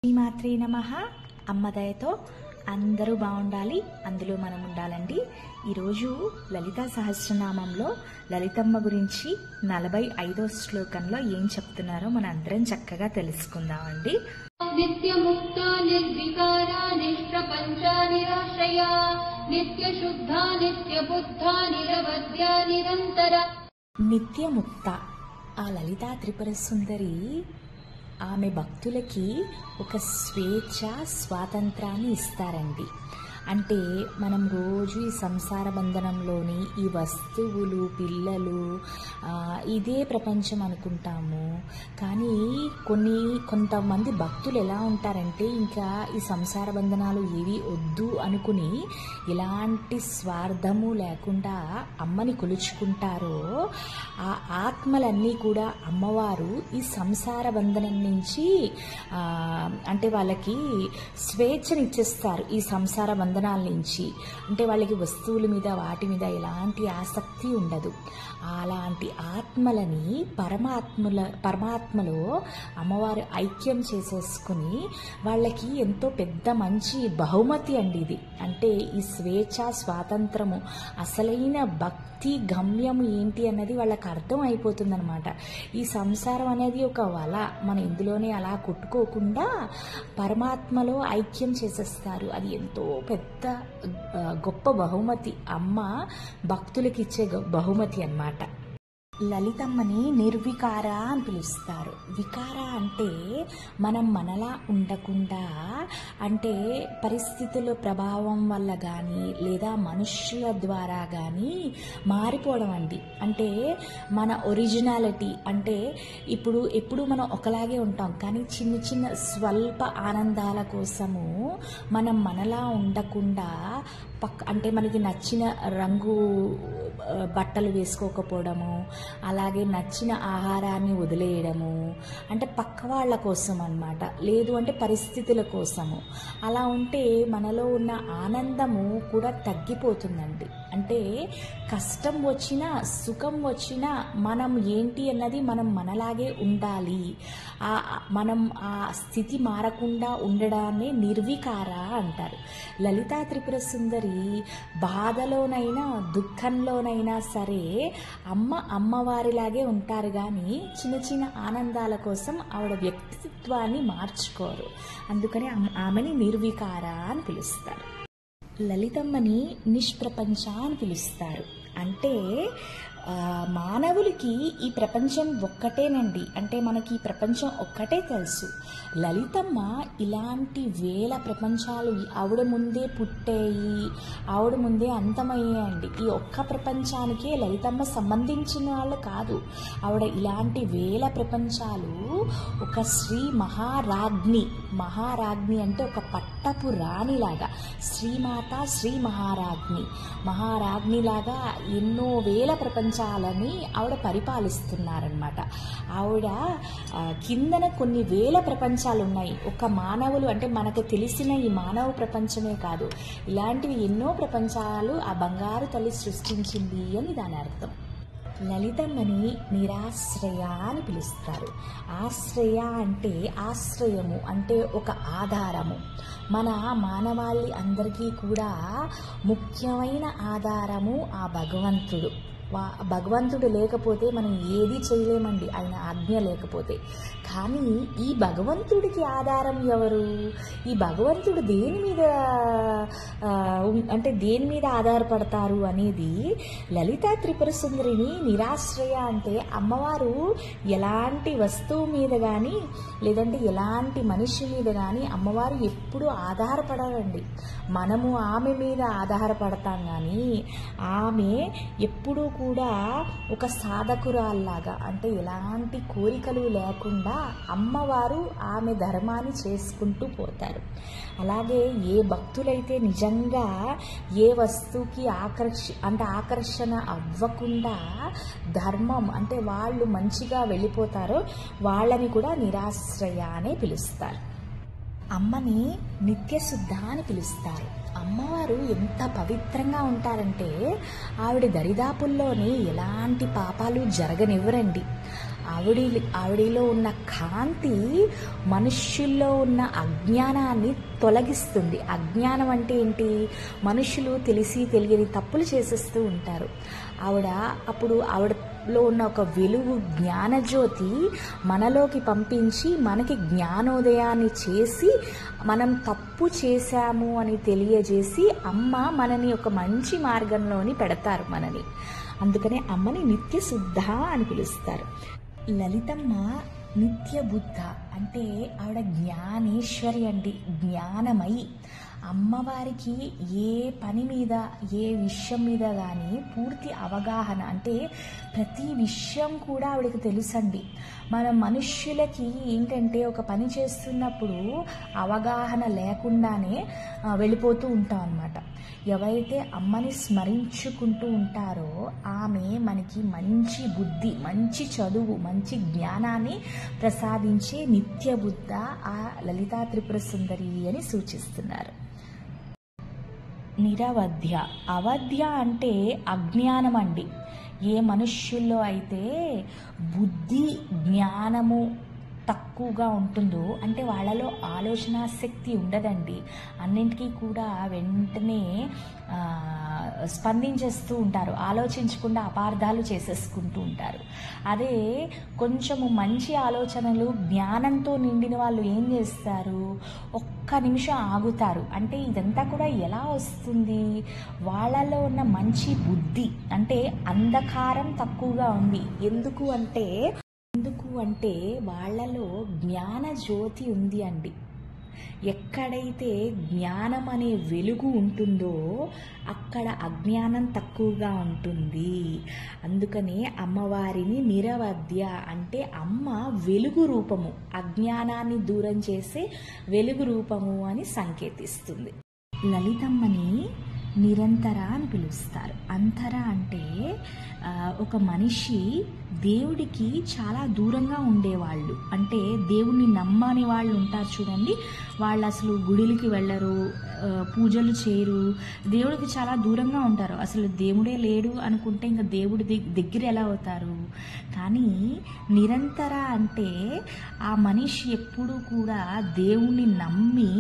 శ్రీమాత్రే నమః. అమ్మ దయతో అందరూ బాగుండాలి, అందులో మనం ఉండాలండి. ఈరోజు లలితా సహస్రనామంలో లలితమ్మ గురించి 45వ శ్లోకంలో ఏం చెప్తున్నారో మన అందరం చక్కగా తెలుసుకుందామండి. నిత్యముక్త నిర్వికార నిష్ప్రపంచ నిరాశ్రయ నిత్యశుద్ధ నిత్యబుద్ధ నిరవధ్య నిరంతర. నిత్యముక్త ఆ లలితా త్రిపుర సుందరి ఆమె భక్తులకి ఒక స్వేచ్ఛ స్వాతంత్రాన్ని ఇస్తారండి. అంటే మనం రోజు ఈ సంసార బంధనంలోని ఈ వస్తువులు, పిల్లలు, ఇదే ప్రపంచం అనుకుంటాము. కానీ కొంతమంది భక్తులు ఎలా ఉంటారంటే ఇంకా ఈ సంసార బంధనాలు ఏవి వద్దు అనుకుని ఎలాంటి స్వార్థము లేకుండా అమ్మని కొలుచుకుంటారో ఆ ఆత్మలన్నీ కూడా అమ్మవారు ఈ సంసార బంధనం నుంచి అంటే వాళ్ళకి స్వేచ్ఛనిచ్చేస్తారు. ఈ సంసార బంధనాల నుంచి అంటే వాళ్ళకి వస్తువుల మీద వాటి మీద ఎలాంటి ఆసక్తి ఉండదు. అలాంటి ఆత్మలని పరమాత్మలో అమ్మవారు ఐక్యం చేసేసుకుని వాళ్ళకి ఎంతో పెద్ద మంచి బహుమతి అండి ఇది. అంటే ఈ స్వేచ్ఛ స్వాతంత్రము అసలైన భక్తి గమ్యము ఏంటి అన్నది వాళ్ళకి అర్థం అయిపోతుందన్నమాట. ఈ సంసారం అనేది ఒక వల, మనం ఇందులోనే అలా కొట్టుకోకుండా పరమాత్మలో ఐక్యం చేసేస్తారు. అది ఎంతో పెద్ద గొప్ప బహుమతి, అమ్మ భక్తులకి ఇచ్చే బహుమతి అన్నమాట. లలితమ్మని నిర్వికార అని పిలుస్తారు. వికార అంటే మనం మనలా ఉండకుండా, అంటే పరిస్థితుల ప్రభావం వల్ల కానీ లేదా మనుష్యుల ద్వారా కానీ మారిపోవడం అండి. అంటే మన ఒరిజినాలిటీ, అంటే ఎప్పుడు మనం ఒకలాగే ఉంటాం, కానీ చిన్న చిన్న స్వల్ప ఆనందాల కోసము మనం మనలా ఉండకుండా అంటే మనకి నచ్చిన రంగు బట్టలు వేసుకోకపోవడము, అలాగే నచ్చిన ఆహారాన్ని వదిలేయడము, అంటే పక్క వాళ్ళ కోసం అన్నమాట, లేదు అంటే పరిస్థితుల కోసము. అలా ఉంటే మనలో ఉన్న ఆనందము కూడా తగ్గిపోతుందండి. అంటే కష్టం వచ్చినా సుఖం వచ్చినా మనం ఏంటి అన్నది మనం మనలాగే ఉండాలి. మనం ఆ స్థితి మారకుండా ఉండడాన్ని నిర్వికార అంటారు. లలితా త్రిపుర సుందరి బాధలోనైనా దుఃఖంలోనైనా సరే అమ్మవారిలాగే ఉంటారు, కానీ చిన్న చిన్న ఆనందాల కోసం ఆవిడ వ్యక్తిత్వాన్ని మార్చుకోరు. అందుకని ఆమెని నిర్వికార అని పిలుస్తారు. లలితమ్మని నిష్ప్రపంచ అని పిలుస్తారు. అంటే మానవులకి ఈ ప్రపంచం ఒక్కటేనండి. అంటే మనకి ఈ ప్రపంచం ఒక్కటే తెలుసు. లలితమ్మ ఇలాంటి వేల ప్రపంచాలు ఆవిడ ముందే పుట్టాయి, ఆవిడ ముందే అంతమయ్యాయండి. ఈ ఒక్క ప్రపంచానికే లలితమ్మ సంబంధించిన వాళ్ళు కాదు. ఆవిడ ఇలాంటి వేల ప్రపంచాలు ఒక శ్రీ మహారాజ్ఞి అంటే ఒక పట్టపు రాణిలాగా, శ్రీమాత శ్రీ మహారాజ్ఞిలాగా ఎన్నో వేల ప్రపంచాలని ఆవిడ పరిపాలిస్తున్నారనమాట. ఆవిడ కిందన కొన్ని వేల ప్రపంచాలు ఉన్నాయి. ఒక మానవులు అంటే మనకు తెలిసిన ఈ మానవ ప్రపంచమే కాదు, ఇలాంటివి ఎన్నో ప్రపంచాలు ఆ బంగారు తల్లి సృష్టించింది అని దాని అర్థం. లలితమ్మని నిరాశ్రయ అని పిలుస్తారు. ఆశ్రయ అంటే ఆశ్రయము, అంటే ఒక ఆధారము. మన మానవాళి అందరికీ కూడా ముఖ్యమైన ఆధారము ఆ భగవంతుడు. భగవంతుడు లేకపోతే మనం ఏది చేయలేమండి, ఆయన ఆజ్ఞ లేకపోతే. కానీ ఈ భగవంతుడికి ఆధారం ఎవరు? ఈ భగవంతుడు దేని మీద ఆధారపడతారు అనేది లలితా త్రిపుర సుందరిని నిరాశ్రయ అంటే అమ్మవారు ఎలాంటి వస్తువు మీద కానీ లేదంటే ఎలాంటి మనిషి మీద కానీ అమ్మవారు ఎప్పుడు ఆధారపడాలండి. మనము ఆమె మీద ఆధారపడతాం, కానీ ఆమె ఎప్పుడూ కూడా ఒక సాధకురాల్లాగా, అంటే ఎలాంటి కోరికలు లేకుండా అమ్మవారు ఆమె ధర్మాన్ని చేసుకుంటూ పోతారు. అలాగే ఏ భక్తులైతే నిజంగా ఏ వస్తువుకి ఆకర్షణ అవ్వకుండా ధర్మం అంటే వాళ్ళు మంచిగా వెళ్ళిపోతారో వాళ్ళని కూడా నిరాశ్రయ అనే పిలుస్తారు. అమ్మని నిత్యశుద్ధ అని పిలుస్తారు. అమ్మవారు ఎంత పవిత్రంగా ఉంటారంటే ఆవిడ దరిదాపుల్లోనే ఎలాంటి పాపాలు జరగనివ్వరండి. ఆవిడిలో ఉన్న కాంతి మనుష్యుల్లో ఉన్న అజ్ఞానాన్ని తొలగిస్తుంది. అజ్ఞానం అంటే ఏంటి? మనుషులు తెలిసి తెలియని తప్పులు చేసేస్తూ ఉంటారు. అప్పుడు ఆవిడలో ఉన్న ఒక వెలుగు జ్ఞానజ్యోతి మనలోకి పంపించి మనకి జ్ఞానోదయాన్ని చేసి మనం తప్పు చేశాము అని తెలియజేసి అమ్మ మనని ఒక మంచి మార్గంలోని పెడతారు మనని. అందుకనే అమ్మని నిత్య శుద్ధ అని పిలుస్తారు. లలితమ్మ నిత్య బుద్ధ అంటే ఆవిడ జ్ఞానేశ్వరి అండి, జ్ఞానమయి. అమ్మవారికి ఏ పని మీద ఏ విషయం మీద కానీ పూర్తి అవగాహన, అంటే ప్రతి విషయం కూడా ఆవిడకి తెలుసండి. మన మనుష్యులకి ఏంటంటే ఒక పని చేస్తున్నప్పుడు అవగాహన లేకుండానే వెళ్ళిపోతూ ఉంటాం అన్నమాట. ఎవరైతే అమ్మని స్మరించుకుంటూ ఉంటారో ఆమె మనకి మంచి బుద్ధి, మంచి చదువు, మంచి జ్ఞానాన్ని ప్రసాదించే నిత్య బుద్ధ ఆ లలితా త్రిపుర సుందరి అని సూచిస్తున్నారు. నిరవధ్య. అవధ్య అంటే అజ్ఞానం అండి. ఏ మనుష్యుల్లో అయితే బుద్ధి జ్ఞానము తక్కువగా ఉంటుందో అంటే వాళ్ళలో ఆలోచన శక్తి ఉండదండి. అన్నింటికీ కూడా వెంటనే స్పందించేస్తూ ఉంటారు, ఆలోచించకుండా అపార్థాలు చేసేసుకుంటూ ఉంటారు. అదే కొంచెము మంచి ఆలోచనలు జ్ఞానంతో నిండిన వాళ్ళు ఏం చేస్తారు? ఒక్క నిమిషం ఆగుతారు. అంటే ఇదంతా కూడా ఎలా వస్తుంది? వాళ్ళలో ఉన్న మంచి బుద్ధి, అంటే అంధకారం తక్కువగా ఉంది. ఎందుకు అంటే వాళ్ళలో జ్ఞాన జ్యోతి ఉంది అండి. ఎక్కడైతే జ్ఞానం అనే వెలుగు ఉంటుందో అక్కడ అజ్ఞానం తక్కువగా ఉంటుంది. అందుకనే అమ్మవారిని నిరవధ్య అంటే అమ్మ వెలుగు రూపము, అజ్ఞానాన్ని దూరం చేసే వెలుగు రూపము అని సంకేతిస్తుంది. లలితమ్మని నిరంతర అని పిలుస్తారు. అంతర అంటే ఒక మనిషి దేవుడికి చాలా దూరంగా ఉండేవాళ్ళు, అంటే దేవుణ్ణి నమ్మని వాళ్ళు ఉంటారు చూడండి. వాళ్ళు అసలు గుడిలకి వెళ్ళరు, పూజలు చేయరు, దేవుడికి చాలా దూరంగా ఉంటారు. అసలు దేవుడే లేడు అనుకుంటే ఇంకా దేవుడి దగ్గర ఎలా అవుతారు? కానీ నిరంతర అంటే ఆ మనిషి ఎప్పుడూ కూడా దేవుణ్ణి నమ్మి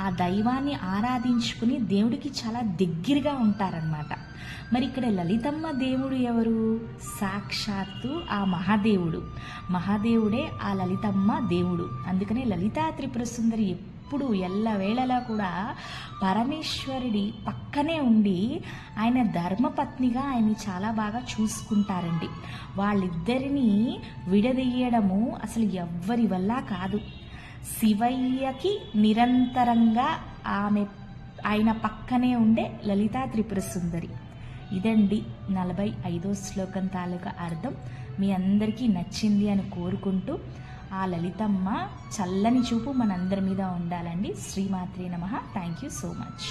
ఆ దైవాన్ని ఆరాధించుకుని దేవుడికి చాలా దగ్గరగా ఉంటారనమాట. మరి ఇక్కడ లలితమ్మ దేవుడు ఎవరు? సాక్షాత్తు ఆ మహాదేవుడే ఆ లలితమ్మ దేవుడు. అందుకనే లలితా త్రిపుర సుందరి ఎప్పుడు ఎల్లవేళలా కూడా పరమేశ్వరుడి పక్కనే ఉండి ఆయన ధర్మపత్నిగా ఆయన్ని చాలా బాగా చూసుకుంటారండి. వాళ్ళిద్దరినీ విడదీయడము అసలు ఎవ్వరి వల్ల కాదు. శివయ్యకి నిరంతరంగా ఆయన పక్కనే ఉండే లలితా త్రిపుర సుందరి. ఇదండి 45వ శ్లోకం తాలూకా అర్థం. మీ అందరికీ నచ్చింది అని కోరుకుంటూ ఆ లలితమ్మ చల్లని చూపు మనందరి మీద ఉండాలండి. శ్రీమాత్రే నమః. Thank you so much.